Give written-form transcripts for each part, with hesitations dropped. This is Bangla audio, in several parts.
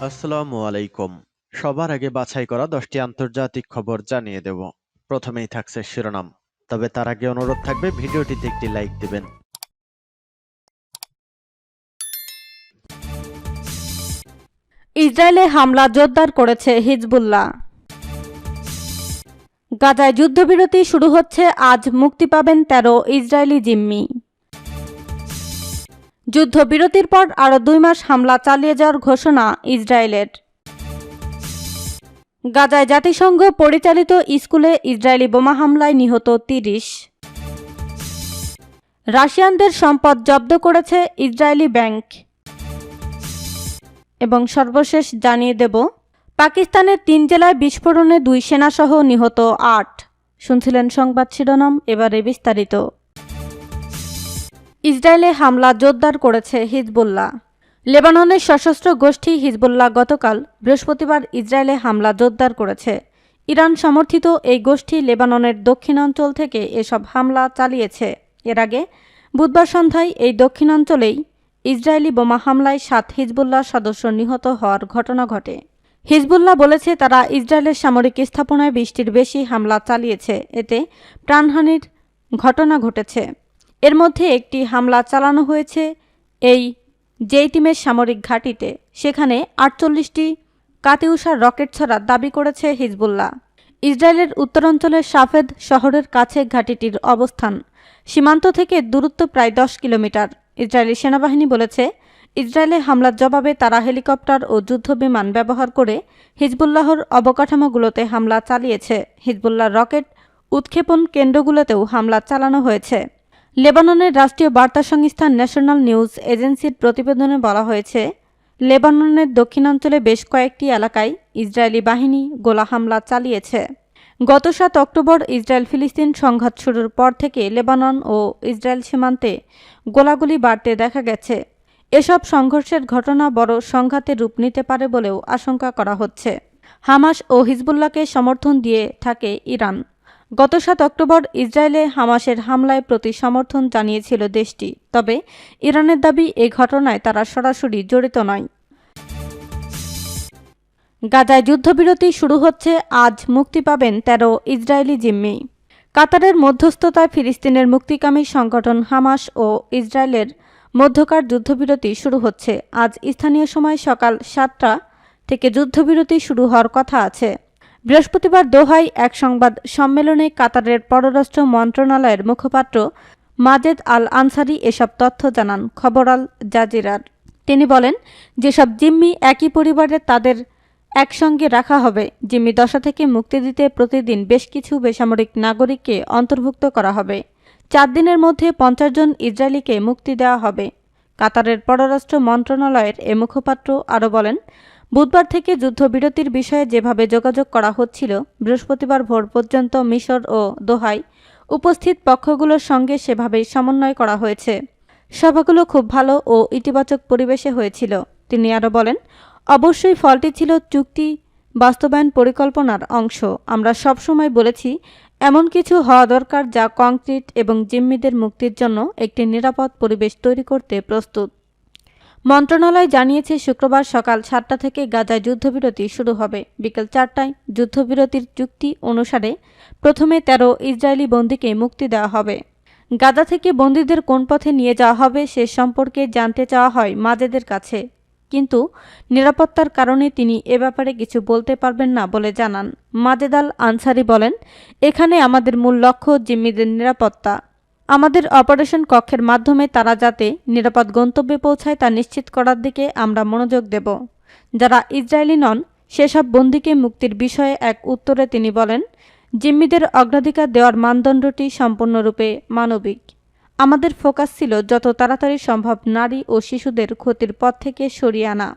আসসালামু আলাইকুম। সবার আগে বাছাই করা 10টি আন্তর্জাতিক খবর জানিয়ে দেব। প্রথমেই থাকছে শিরোনাম। তবে তার আগে অনুরোধ থাকবে ভিডিওটিতে একটি লাইক দিবেন। ইসরায়েলে হামলা জোরদার করেছে হিজবুল্লাহ। গাজায় যুদ্ধবিরতি শুরু হচ্ছে, আজ মুক্তি পাবেন 13 ইসরায়েলি জিম্মি। যুদ্ধবিরতির পর আরও 2 মাস হামলা চালিয়ে যাওয়ার ঘোষণা ইসরায়েলের। গাজায় জাতিসংঘ পরিচালিত স্কুলে ইসরায়েলি বোমা হামলায় নিহত 30। রাশিয়ানদের সম্পদ জব্দ করেছে ইসরায়েলি ব্যাংক। এবং সর্বশেষ জানিয়ে দেব, পাকিস্তানের 3 জেলায় বিস্ফোরণে 2 সেনাসহ নিহত 8। শুনছিলেন সংবাদ শিরোনাম, এবারে বিস্তারিত। ইসরায়েলে হামলা জোরদার করেছে হিজবুল্লাহ। লেবাননের সশস্ত্র গোষ্ঠী হিজবুল্লাহ গতকাল বৃহস্পতিবার ইসরায়েলে হামলা জোরদার করেছে। ইরান সমর্থিত এই গোষ্ঠী লেবাননের দক্ষিণাঞ্চল থেকে এসব হামলা চালিয়েছে। এর আগে বুধবার সন্ধ্যায় এই দক্ষিণাঞ্চলেই ইসরায়েলি বোমা হামলায় 7 হিজবুল্লাহ সদস্য নিহত হওয়ার ঘটনা ঘটে। হিজবুল্লাহ বলেছে তারা ইসরায়েলের সামরিক স্থাপনায় 20টির বেশি হামলা চালিয়েছে, এতে প্রাণহানির ঘটনা ঘটেছে। এর মধ্যে একটি হামলা চালানো হয়েছে এই জেইটিমের সামরিক ঘাঁটিতে, সেখানে 48টি কাতিউষা রকেট ছড়ার দাবি করেছে হিজবুল্লাহ। ইসরায়েলের উত্তরাঞ্চলের সাফেদ শহরের কাছে ঘাঁটিটির অবস্থান। সীমান্ত থেকে দূরত্ব প্রায় 10 কিলোমিটার। ইসরায়েলি সেনাবাহিনী বলেছে ইসরায়েলে হামলার জবাবে তারা হেলিকপ্টার ও যুদ্ধবিমান ব্যবহার করে হিজবুল্লাহর অবকাঠামোগুলোতে হামলা চালিয়েছে। হিজবুল্লাহর রকেট উৎক্ষেপণ কেন্দ্রগুলোতেও হামলা চালানো হয়েছে। লেবাননের রাষ্ট্রীয় বার্তা সংস্থা ন্যাশনাল নিউজ এজেন্সির প্রতিবেদনে বলা হয়েছে, লেবাননের দক্ষিণাঞ্চলে বেশ কয়েকটি এলাকায় ইসরায়েলি বাহিনী গোলা হামলা চালিয়েছে। গত 7 অক্টোবর ইসরায়েল ফিলিস্তিন সংঘাত শুরুর পর থেকে লেবানন ও ইসরায়েল সীমান্তে গোলাগুলি বাড়তে দেখা গেছে। এসব সংঘর্ষের ঘটনা বড় সংঘাতের রূপ নিতে পারে বলেও আশঙ্কা করা হচ্ছে। হামাস ও হিজবুল্লাহকে সমর্থন দিয়ে থাকে ইরান। গত 7 অক্টোবর ইসরায়েলে হামাসের হামলায় প্রতি সমর্থন জানিয়েছিল দেশটি, তবে ইরানের দাবি এই ঘটনায় তারা সরাসরি জড়িত নয়। গাজায় যুদ্ধবিরতি শুরু হচ্ছে, আজ মুক্তি পাবেন 13 ইসরায়েলি জিম্মি। কাতারের মধ্যস্থতায় ফিলিস্তিনের মুক্তিকামী সংগঠন হামাস ও ইসরায়েলের মধ্যকার যুদ্ধবিরতি শুরু হচ্ছে। আজ স্থানীয় সময় সকাল 7টা থেকে যুদ্ধবিরতি শুরু হওয়ার কথা আছে। বৃহস্পতিবার দোহায় এক সংবাদ সম্মেলনে কাতারের পররাষ্ট্র মন্ত্রণালয়ের মুখপাত্র মাজেদ আল আনসারি এসব তথ্য জানান খবর আল জাজিরার। তিনি বলেন, যেসব জিম্মি একই পরিবারের তাদের একসঙ্গে রাখা হবে। জিম্মি দশা থেকে মুক্তি দিতে প্রতিদিন বেশ কিছু বেসামরিক নাগরিককে অন্তর্ভুক্ত করা হবে। 4 দিনের মধ্যে 50 জন ইসরায়েলিকে মুক্তি দেওয়া হবে। কাতারের পররাষ্ট্র মন্ত্রণালয়ের এ মুখপাত্র আরও বলেন, বুধবার থেকে যুদ্ধবিরতির বিষয়ে যেভাবে যোগাযোগ করা হচ্ছিল, বৃহস্পতিবার ভোর পর্যন্ত মিশর ও দোহায় উপস্থিত পক্ষগুলোর সঙ্গে সেভাবেই সমন্বয় করা হয়েছে। সভাগুলো খুব ভালো ও ইতিবাচক পরিবেশে হয়েছিল। তিনি আরও বলেন, অবশ্যই ফলটি ছিল চুক্তি বাস্তবায়ন পরিকল্পনার অংশ। আমরা সবসময় বলেছি এমন কিছু হওয়া দরকার যা কংক্রিট এবং জিম্মিদের মুক্তির জন্য একটি নিরাপদ পরিবেশ তৈরি করতে প্রস্তুত। মন্ত্রণালয় জানিয়েছে শুক্রবার সকাল 7টা থেকে গাজায় যুদ্ধবিরতি শুরু হবে। বিকেল 4টায় যুদ্ধবিরতির চুক্তি অনুসারে প্রথমে 13 ইসরায়েলি বন্দীকে মুক্তি দেওয়া হবে। গাজা থেকে বন্দীদের কোন পথে নিয়ে যাওয়া হবে সে সম্পর্কে জানতে চাওয়া হয় মাজেদের কাছে, কিন্তু নিরাপত্তার কারণে তিনি এ ব্যাপারে কিছু বলতে পারবেন না বলে জানান। মাজেদ আল আনসারি বলেন, এখানে আমাদের মূল লক্ষ্য জিম্মিদের নিরাপত্তা। আমাদের অপারেশন কক্ষের মাধ্যমে তারা যাতে নিরাপদ গন্তব্যে পৌঁছায় তা নিশ্চিত করার দিকে আমরা মনোযোগ দেব। যারা ইসরায়েলি নন সেসব বন্দীকে মুক্তির বিষয়ে এক উত্তরে তিনি বলেন, জিম্মিদের অগ্রাধিকার দেওয়ার মানদণ্ডটি সম্পূর্ণরূপে মানবিক। আমাদের ফোকাস ছিল যত তাড়াতাড়ি সম্ভব নারী ও শিশুদের ক্ষতির পথ থেকে সরিয়ে আনা।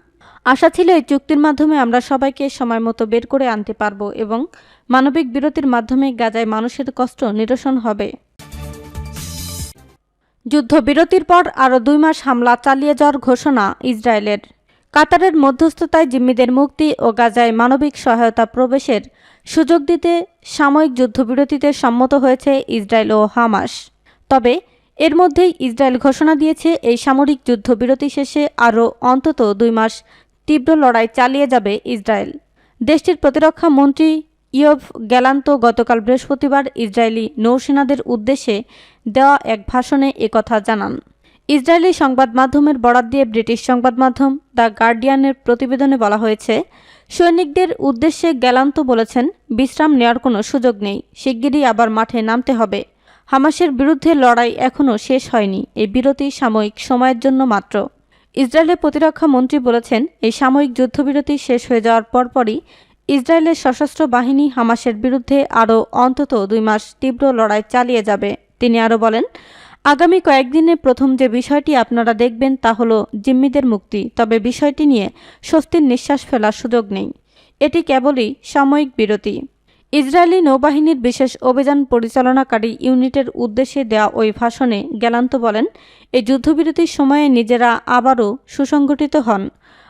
আশা ছিল এই চুক্তির মাধ্যমে আমরা সবাইকে সময় মতো বের করে আনতে পারব এবং মানবিক বিরতির মাধ্যমে গাজায় মানুষের কষ্ট নিরসন হবে। যুদ্ধবিরতির পর আরও 2 মাস হামলা চালিয়ে যাওয়ার ঘোষণা ইসরায়েলের। কাতারের মধ্যস্থতায় জিম্মিদের মুক্তি ও গাজায় মানবিক সহায়তা প্রবেশের সুযোগ দিতে সাময়িক যুদ্ধবিরতিতে সম্মত হয়েছে ইসরায়েল ও হামাস। তবে এর মধ্যেই ইসরায়েল ঘোষণা দিয়েছে এই সামরিক যুদ্ধবিরতি শেষে আরও অন্তত 2 মাস তীব্র লড়াই চালিয়ে যাবে ইসরায়েল। দেশটির প্রতিরক্ষা মন্ত্রী ইয়োভ গ্যালান্ত গতকাল বৃহস্পতিবার ইসরায়েলি নৌসেনাদের উদ্দেশ্যে দেওয়া এক ভাষণে একথা জানান। ইসরায়েলি সংবাদ মাধ্যমের বরাত দিয়ে ব্রিটিশ সংবাদ মাধ্যম দ্য গার্ডিয়ানের প্রতিবেদনে বলা হয়েছে, সৈনিকদের উদ্দেশ্যে গ্যালান্ত বলেছেন, বিশ্রাম নেওয়ার কোনো সুযোগ নেই, শিগগিরই আবার মাঠে নামতে হবে। হামাসের বিরুদ্ধে লড়াই এখনও শেষ হয়নি, এই বিরতি সাময়িক সময়ের জন্য মাত্র। ইসরায়েলের প্রতিরক্ষা মন্ত্রী বলেছেন, এই সাময়িক যুদ্ধবিরতি শেষ হয়ে যাওয়ার পরপরই ইসরায়েলের সশস্ত্র বাহিনী হামাসের বিরুদ্ধে আরও অন্তত 2 মাস তীব্র লড়াই চালিয়ে যাবে। তিনি আরও বলেন, আগামী কয়েকদিনে প্রথম যে বিষয়টি আপনারা দেখবেন তা হলো জিম্মিদের মুক্তি, তবে বিষয়টি নিয়ে স্বস্তির নিঃশ্বাস ফেলার সুযোগ নেই। এটি কেবলই সাময়িক বিরতি। ইসরায়েলি নৌবাহিনীর বিশেষ অভিযান পরিচালনাকারী ইউনিটের উদ্দেশ্যে দেওয়া ওই ভাষণে গ্যালান্ত বলেন, এই যুদ্ধবিরতির সময়ে নিজেরা আবারও সুসংগঠিত হন,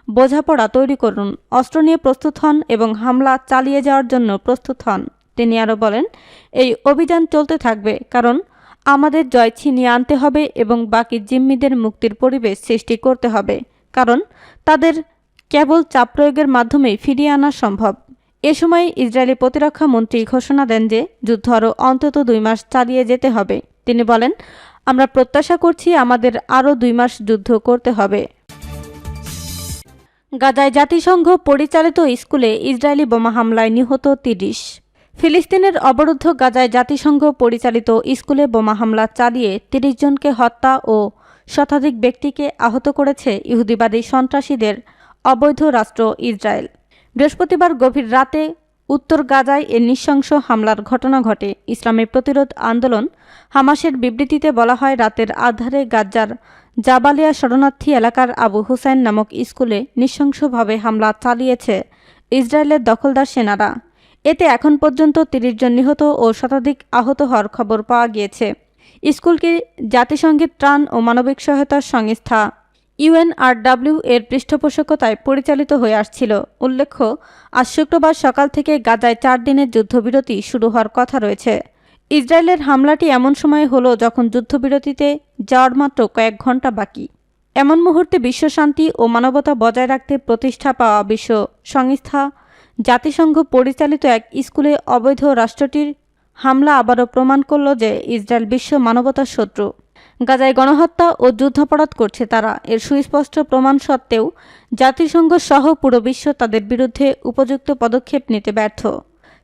বোঝাপড়া তৈরি করুন, অস্ত্র নিয়ে প্রস্তুত হন এবং হামলা চালিয়ে যাওয়ার জন্য প্রস্তুত হন। তিনি আরও বলেন, এই অভিযান চলতে থাকবে, কারণ আমাদের জয় ছিনিয়ে আনতে হবে এবং বাকি জিম্মিদের মুক্তির পরিবেশ সৃষ্টি করতে হবে, কারণ তাদের কেবল চাপ প্রয়োগের মাধ্যমেই ফিরিয়ে আনা সম্ভব। এ সময় ইসরায়েলি প্রতিরক্ষা মন্ত্রী ঘোষণা দেন যে যুদ্ধ আরও অন্তত 2 মাস চালিয়ে যেতে হবে। তিনি বলেন, আমরা প্রত্যাশা করছি আমাদের আরও 2 মাস যুদ্ধ করতে হবে। গাজায় জাতিসংঘ পরিচালিত স্কুলে ইসরায়েলি বোমা হামলায় নিহত 30। ফিলিস্তিনের অবরুদ্ধ গাজায় জাতিসংঘ পরিচালিত স্কুলে বোমা হামলা চালিয়ে 30 জনকে হত্যা ও শতাধিক ব্যক্তিকে আহত করেছে ইহুদিবাদী সন্ত্রাসীদের অবৈধ রাষ্ট্র ইসরায়েল। বৃহস্পতিবার গভীর রাতে উত্তর গাজায় এ নৃশংস হামলার ঘটনা ঘটে। ইসলামী প্রতিরোধ আন্দোলন হামাসের বিবৃতিতে বলা হয়, রাতের আধারে গাজার জাবালিয়া শরণার্থী এলাকার আবু হুসাইন নামক স্কুলে নৃশংসভাবে হামলা চালিয়েছে ইসরায়েলের দখলদার সেনারা। এতে এখন পর্যন্ত 30 জন নিহত ও শতাধিক আহত হওয়ার খবর পাওয়া গিয়েছে। স্কুলটি জাতিসংঘের ত্রাণ ও মানবিক সহায়তা সংস্থা UNRW এর পৃষ্ঠপোষকতায় পরিচালিত হয়ে আসছিল। উল্লেখ্য, আজ শুক্রবার সকাল থেকে গাজায় 4 দিনের যুদ্ধবিরতি শুরু হওয়ার কথা রয়েছে। ইসরায়েলের হামলাটি এমন সময় হলো যখন যুদ্ধবিরতিতে যাওয়ার মাত্র কয়েক ঘন্টা বাকি। এমন মুহূর্তে বিশ্বশান্তি ও মানবতা বজায় রাখতে প্রতিষ্ঠা পাওয়া বিশ্ব সংস্থা জাতিসংঘ পরিচালিত এক স্কুলে অবৈধ রাষ্ট্রটির হামলা আবারও প্রমাণ করল যে ইসরায়েল বিশ্ব মানবতার শত্রু। গাজায় গণহত্যা ও যুদ্ধাপরাধ করছে তারা। এর সুস্পষ্ট প্রমাণ সত্ত্বেও জাতিসংঘ সহ পুরো বিশ্ব তাদের বিরুদ্ধে উপযুক্ত পদক্ষেপ নিতে ব্যর্থ।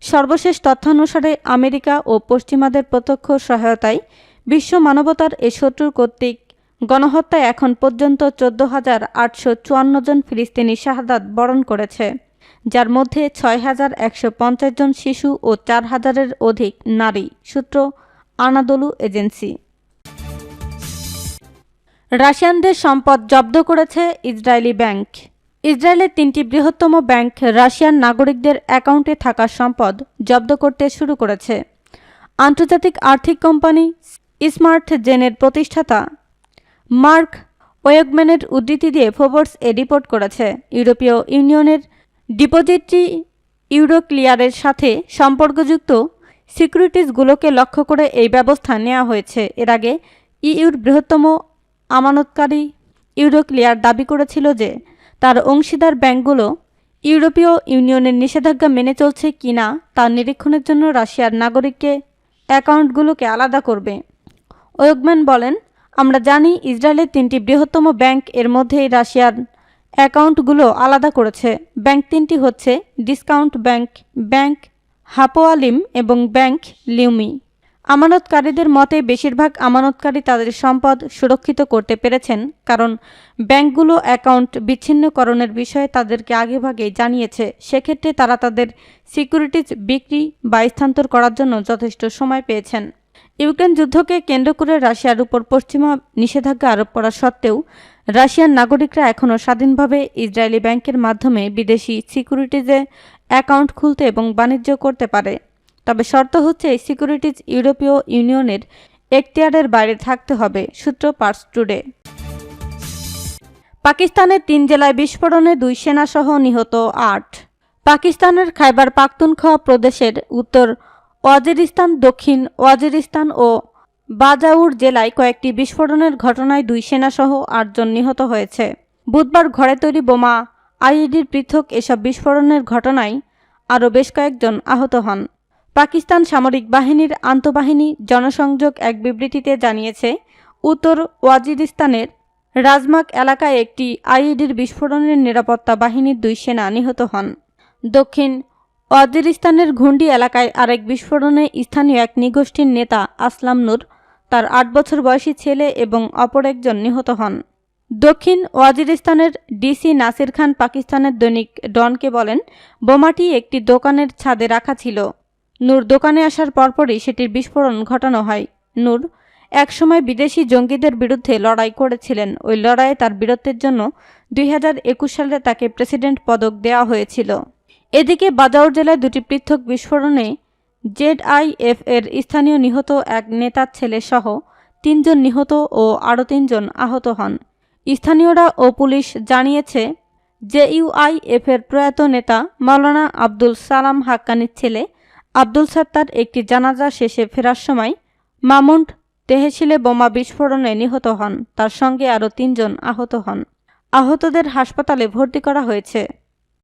সর্বশেষ তথ্যানুসারে আমেরিকা ও পশ্চিমাদের প্রত্যক্ষ সহায়তায় বিশ্ব মানবতার এই শত্রুর কর্তৃক গণহত্যায় এখন পর্যন্ত 14,854 জন ফিলিস্তিনি শাহাদাত বরণ করেছে, যার মধ্যে 6,150 জন শিশু ও 4,000-এর অধিক নারী। সূত্র আনাদোলু এজেন্সি। রাশিয়ানদের সম্পদ জব্দ করেছে ইসরায়েলি ব্যাংক। ইসরায়েলের 3টি বৃহত্তম ব্যাংক রাশিয়ান নাগরিকদের অ্যাকাউন্টে থাকা সম্পদ জব্দ করতে শুরু করেছে। আন্তর্জাতিক আর্থিক কোম্পানি স্মার্ট জেনের প্রতিষ্ঠাতা মার্ক ওয়েগম্যানের উদ্ধৃতি দিয়ে ফোর্বস এ রিপোর্ট করেছে। ইউরোপীয় ইউনিয়নের ডিপোজিটরি ইউরোক্লিয়ারের সাথে সম্পর্কযুক্ত সিকিউরিটিজগুলোকে লক্ষ্য করে এই ব্যবস্থা নেওয়া হয়েছে। এর আগে ইউর বৃহত্তম আমানতকারী ইউরোক্লিয়ার দাবি করেছিল যে তার অংশীদার ব্যাংকগুলো ইউরোপীয় ইউনিয়নের নিষেধাজ্ঞা মেনে চলছে কিনা তা নিরীক্ষণের জন্য রাশিয়ার নাগরিককে অ্যাকাউন্টগুলোকে আলাদা করবে। ওয়েগম্যান বলেন, আমরা জানি ইসরায়েলের 3টি বৃহত্তম ব্যাংক এর মধ্যেই রাশিয়ার অ্যাকাউন্টগুলো আলাদা করেছে। ব্যাংক 3টি হচ্ছে ডিসকাউন্ট ব্যাংক, ব্যাংক হাপোয়ালিম এবং ব্যাংক লিউমি। আমানতকারীদের মতে বেশিরভাগ আমানতকারী তাদের সম্পদ সুরক্ষিত করতে পেরেছেন কারণ ব্যাংকগুলো অ্যাকাউন্ট বিচ্ছিন্নকরণের বিষয়ে তাদেরকে আগেভাগেই জানিয়েছে। সেক্ষেত্রে তারা তাদের সিকিউরিটিজ বিক্রি বা স্থানান্তর করার জন্য যথেষ্ট সময় পেয়েছেন। ইউক্রেন যুদ্ধকে কেন্দ্র করে রাশিয়ার উপর পশ্চিমা নিষেধাজ্ঞা আরোপ করা সত্ত্বেও রাশিয়ান নাগরিকরা এখনও স্বাধীনভাবে ইসরায়েলি ব্যাংকের মাধ্যমে বিদেশি সিকিউরিটিজে অ্যাকাউন্ট খুলতে এবং বাণিজ্য করতে পারে। তবে শর্ত হচ্ছে এই সিকিউরিটিজ ইউরোপীয় ইউনিয়নের এখতিয়ারের বাইরে থাকতে হবে। সূত্র পার্স টুডে। পাকিস্তানের 3 জেলায় বিস্ফোরণে 2 সেনাসহ নিহত 8। পাকিস্তানের খাইবার পাখতুনখোয়া প্রদেশের উত্তর ওয়াজিরিস্তান, দক্ষিণ ওয়াজিরিস্তান ও বাজাউর জেলায় কয়েকটি বিস্ফোরণের ঘটনায় 2 সেনাসহ 8 জন নিহত হয়েছে। বুধবার ঘরে তৈরি বোমা আইইডির পৃথক এসব বিস্ফোরণের ঘটনায় আরও বেশ কয়েকজন আহত হন। পাকিস্তান সামরিক বাহিনীর আন্তঃবাহিনী জনসংযোগ এক বিবৃতিতে জানিয়েছে, উত্তর ওয়াজিরিস্তানের রাজমাক এলাকায় একটি আইইডির বিস্ফোরণের নিরাপত্তা বাহিনীর 2 সেনা নিহত হন। দক্ষিণ ওয়াজিরিস্তানের ঘুন্ডি এলাকায় আরেক বিস্ফোরণে স্থানীয় এক নৃগোষ্ঠীর নেতা আসলাম নূর, তার 8 বছর বয়সী ছেলে এবং অপর একজন নিহত হন। দক্ষিণ ওয়াজিরিস্তানের ডিসি নাসির খান পাকিস্তানের দৈনিক ডনকে বলেন, বোমাটি একটি দোকানের ছাদে রাখা ছিল। নূর দোকানে আসার পরপরই সেটির বিস্ফোরণ ঘটানো হয়। নূর একসময় বিদেশি জঙ্গিদের বিরুদ্ধে লড়াই করেছিলেন। ওই লড়াইয়ে তার বীরত্বের জন্য 2021 সালে তাকে প্রেসিডেন্ট পদক দেওয়া হয়েছিল। এদিকে বাজাউর জেলায় 2টি পৃথক বিস্ফোরণে জেডআইএফ এর স্থানীয় নিহত এক নেতার ছেলে সহ 3 জন নিহত ও আরও 3 জন আহত হন। স্থানীয়রা ও পুলিশ জানিয়েছে, জেইউআইএফ এর প্রয়াত নেতা মাওলানা আব্দুল সালাম হাক্কানির ছেলে আব্দুল সাত্তার একটি জানাজা শেষে ফেরার সময় মামুন্ড তেহসিলে বোমা বিস্ফোরণে নিহত হন। তার সঙ্গে আরও 3 জন আহত হন। আহতদের হাসপাতালে ভর্তি করা হয়েছে।